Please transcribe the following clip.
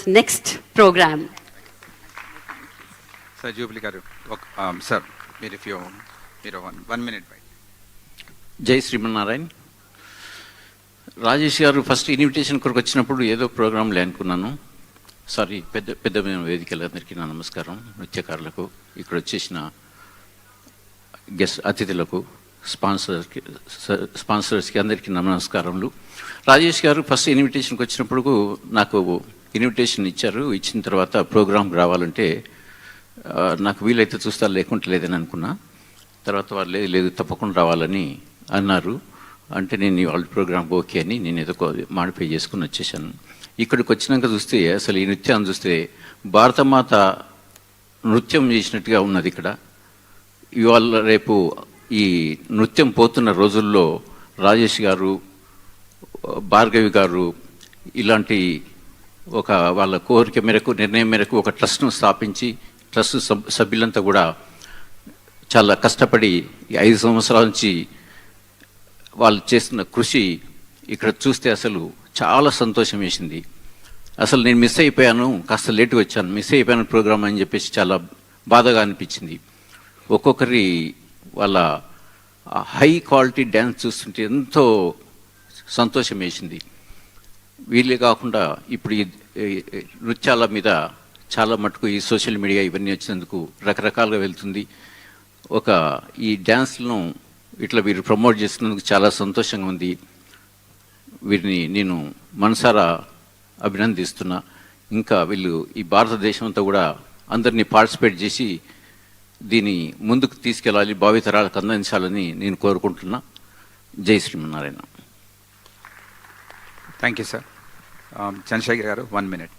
next program. Sir, Jubilee garu, sir, if you 1 minute. జై శ్రీమన్నారాయణ. రాజేష్ గారు first invitation కొరకు వచ్చినప్పుడు ఏదో ప్రోగ్రాంలే అనుకున్నాను. సారీ, పెద్ద వేదికలందరికీ నా నమస్కారం. నృత్యకారులకు, ఇక్కడ వచ్చేసిన గెస్ట్ అతిథులకు, స్పాన్సర్స్కి అందరికీ నమస్కారములు. రాజేష్ గారు ఫస్ట్ ఇన్విటేషన్కి వచ్చినప్పుడు నాకు ఇన్విటేషన్ ఇచ్చారు. ఇచ్చిన తర్వాత ప్రోగ్రాంకి రావాలంటే నాకు వీలైతే చూస్తా, లేకుంటే లేదని అనుకున్నా. తర్వాత వాళ్ళు లేదు తప్పకుండా రావాలని అన్నారు. అంటే నేను వాళ్ళ ప్రోగ్రామ్ ఓకే అని నేను ఏదో మాడిఫై చేసుకుని వచ్చేసాను. ఇక్కడికి వచ్చినాక చూస్తే అసలు ఈ నృత్యాన్ని చూస్తే భారతమాత నృత్యం చేసినట్టుగా ఉన్నది. ఇక్కడ ఇవాళ రేపు ఈ నృత్యం పోతున్న రోజుల్లో రాజేష్ గారు, భార్గవి గారు ఇలాంటి ఒక వాళ్ళ కోరిక మేరకు, నిర్ణయం మేరకు ఒక ట్రస్ట్ను స్థాపించి ట్రస్ట్ సభ్యులంతా కూడా చాలా కష్టపడి 5 సంవత్సరాల నుంచి వాళ్ళు చేస్తున్న కృషి ఇక్కడ చూస్తే అసలు చాలా సంతోషం వేసింది. అసలు నేను మిస్ అయిపోయాను, కాస్త లేటుగా వచ్చాను, మిస్ అయిపోయాను ప్రోగ్రామ్ అని చెప్పేసి చాలా బాధగా అనిపించింది. ఒక్కొక్కరి వాళ్ళ హై క్వాలిటీ డ్యాన్స్ చూస్తుంటే ఎంతో సంతోషం వేసింది. వీళ్ళే కాకుండా ఇప్పుడు ఈ నృత్యాల మీద చాలా మటుకు ఈ సోషల్ మీడియా ఇవన్నీ వచ్చినందుకు రకరకాలుగా వెళ్తుంది. ఈ డ్యాన్స్లను ఇట్లా వీరు ప్రమోట్ చేస్తున్నందుకు చాలా సంతోషంగా ఉంది. వీరిని నేను మనసారా అభినందిస్తున్నా. ఇంకా వీళ్ళు ఈ భారతదేశం అంతా కూడా అందరినీ పార్టిసిపేట్ చేసి దీన్ని ముందుకు తీసుకెళ్ళాలి, భావితరాలకు అందించాలని నేను కోరుకుంటున్నా. జై Srimannarayana. Thank you sir. Chandrashekar గారు 1 minute.